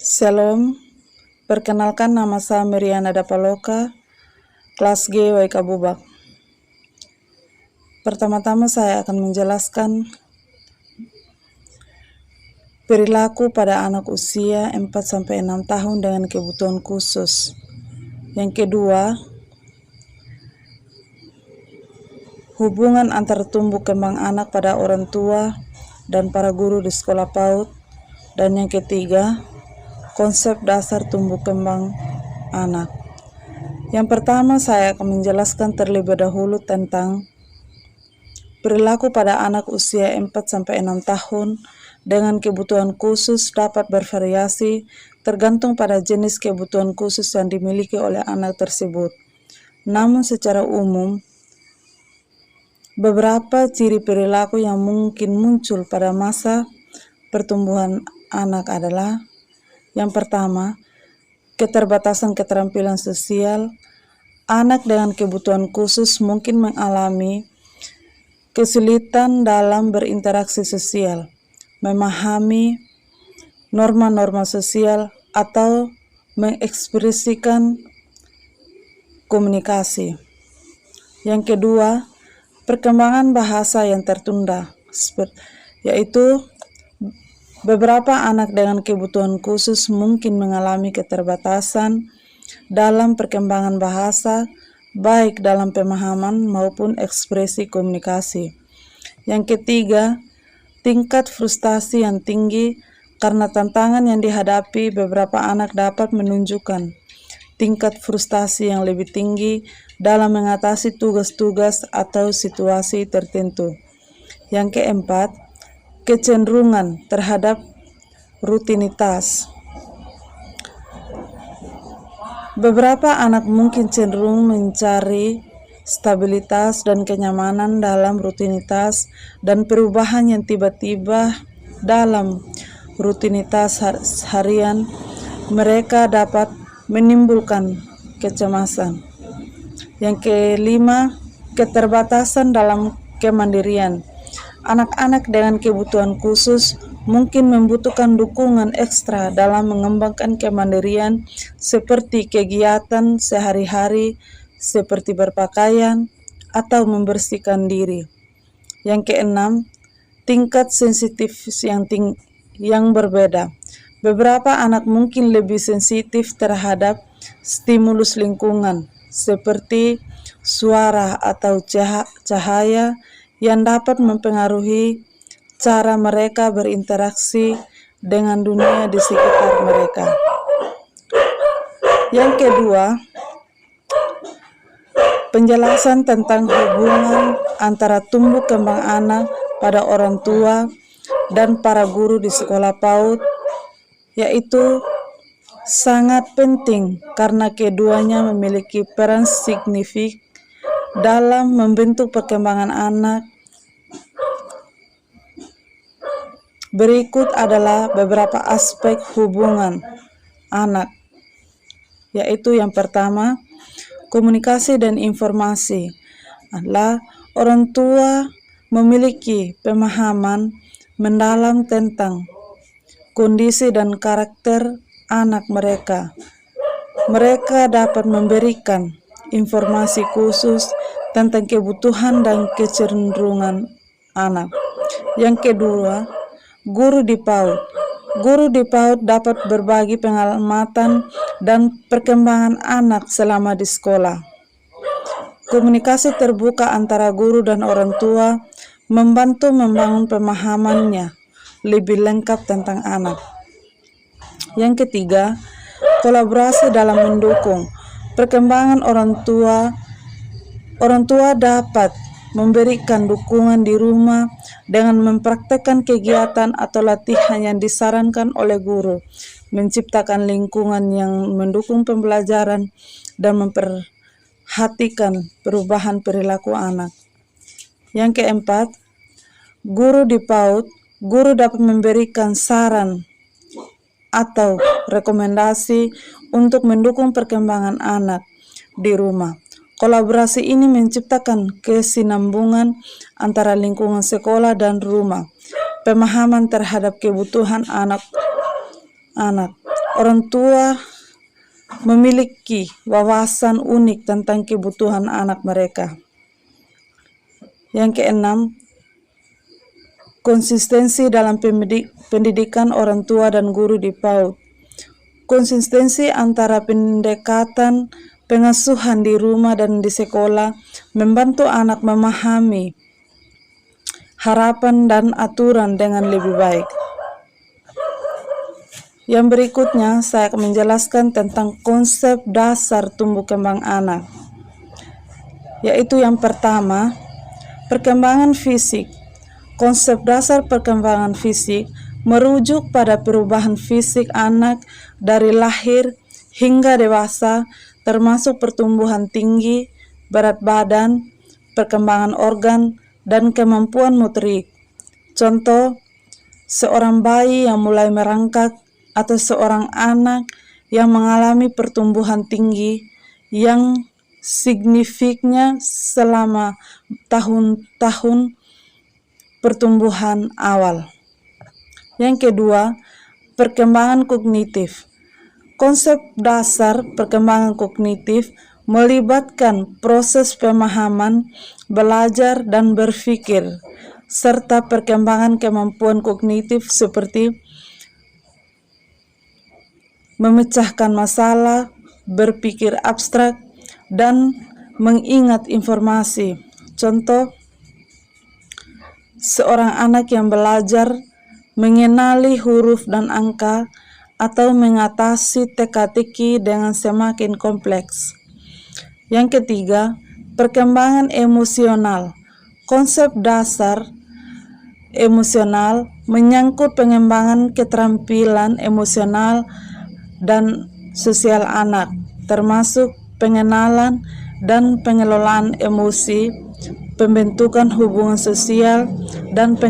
Shalom, perkenalkan nama saya Miriana Dapaloka, kelas G WK Bubak. Pertama-tama saya akan menjelaskan perilaku pada anak usia 4-6 tahun dengan kebutuhan khusus. Yang kedua, hubungan antar tumbuh kembang anak pada orang tua dan para guru di sekolah PAUD. Dan yang ketiga, konsep dasar tumbuh kembang anak. Yang pertama, saya akan menjelaskan terlebih dahulu tentang perilaku pada anak usia 4-6 tahun dengan kebutuhan khusus dapat bervariasi tergantung pada jenis kebutuhan khusus yang dimiliki oleh anak tersebut. Namun secara umum, beberapa ciri perilaku yang mungkin muncul pada masa pertumbuhan anak adalah: yang pertama, keterbatasan keterampilan sosial. Anak dengan kebutuhan khusus mungkin mengalami kesulitan dalam berinteraksi sosial, memahami norma-norma sosial, atau mengekspresikan komunikasi. Yang kedua, perkembangan bahasa yang tertunda, yaitu beberapa anak dengan kebutuhan khusus mungkin mengalami keterbatasan dalam perkembangan bahasa, baik dalam pemahaman maupun ekspresi komunikasi. Yang ketiga, tingkat frustasi yang tinggi karena tantangan yang dihadapi. Beberapa anak dapat menunjukkan tingkat frustasi yang lebih tinggi dalam mengatasi tugas-tugas atau situasi tertentu. Yang keempat, kecenderungan terhadap rutinitas. Beberapa anak mungkin cenderung mencari stabilitas dan kenyamanan dalam rutinitas, dan perubahan yang tiba-tiba dalam rutinitas harian mereka dapat menimbulkan kecemasan. Yang kelima, keterbatasan dalam kemandirian. Anak-anak dengan kebutuhan khusus mungkin membutuhkan dukungan ekstra dalam mengembangkan kemandirian seperti kegiatan sehari-hari seperti berpakaian atau membersihkan diri. Yang keenam, tingkat sensitif yang berbeda. Beberapa anak mungkin lebih sensitif terhadap stimulus lingkungan seperti suara atau cahaya yang dapat mempengaruhi cara mereka berinteraksi dengan dunia di sekitar mereka. Yang kedua, penjelasan tentang hubungan antara tumbuh kembang anak pada orang tua dan para guru di sekolah PAUD, yaitu sangat penting karena keduanya memiliki peran signifikan dalam membentuk perkembangan anak. Berikut adalah beberapa aspek hubungan anak, yaitu yang pertama, komunikasi dan informasi. Adalah orang tua memiliki pemahaman mendalam tentang kondisi dan karakter anak mereka. Mereka dapat memberikan informasi khusus tentang kebutuhan dan kecenderungan anak. Yang kedua, guru di PAUD. Guru di PAUD dapat berbagi pengalaman dan perkembangan anak selama di sekolah. Komunikasi terbuka antara guru dan orang tua membantu membangun pemahamannya lebih lengkap tentang anak. Yang ketiga, kolaborasi dalam mendukung perkembangan orang tua. Orang tua dapat memberikan dukungan di rumah dengan mempraktekkan kegiatan atau latihan yang disarankan oleh guru, menciptakan lingkungan yang mendukung pembelajaran, dan memperhatikan perubahan perilaku anak. Yang keempat, guru di PAUD. Guru dapat memberikan saran atau rekomendasi untuk mendukung perkembangan anak di rumah. Kolaborasi ini menciptakan kesinambungan antara lingkungan sekolah dan rumah, pemahaman terhadap kebutuhan anak-anak, Orang tua memiliki wawasan unik tentang kebutuhan anak mereka. Yang keenam, konsistensi dalam pendidikan orang tua dan guru di PAUD. Konsistensi antara pendekatan pengasuhan di rumah dan di sekolah membantu anak memahami harapan dan aturan dengan lebih baik. Yang berikutnya, saya akan menjelaskan tentang konsep dasar tumbuh kembang anak, yaitu yang pertama, perkembangan fisik. Konsep dasar perkembangan fisik merujuk pada perubahan fisik anak dari lahir hingga dewasa, termasuk pertumbuhan tinggi, berat badan, perkembangan organ, dan kemampuan motorik. Contoh, seorang bayi yang mulai merangkak atau seorang anak yang mengalami pertumbuhan tinggi yang signifikannya selama tahun-tahun pertumbuhan awal. Yang kedua, perkembangan kognitif. Konsep dasar perkembangan kognitif melibatkan proses pemahaman, belajar, dan berpikir, serta perkembangan kemampuan kognitif seperti memecahkan masalah, berpikir abstrak, dan mengingat informasi. Contoh, seorang anak yang belajar mengenali huruf dan angka atau mengatasi teka-teki dengan semakin kompleks. Yang ketiga, perkembangan emosional. Konsep dasar emosional menyangkut pengembangan keterampilan emosional dan sosial anak, termasuk pengenalan dan pengelolaan emosi, pembentukan hubungan sosial, dan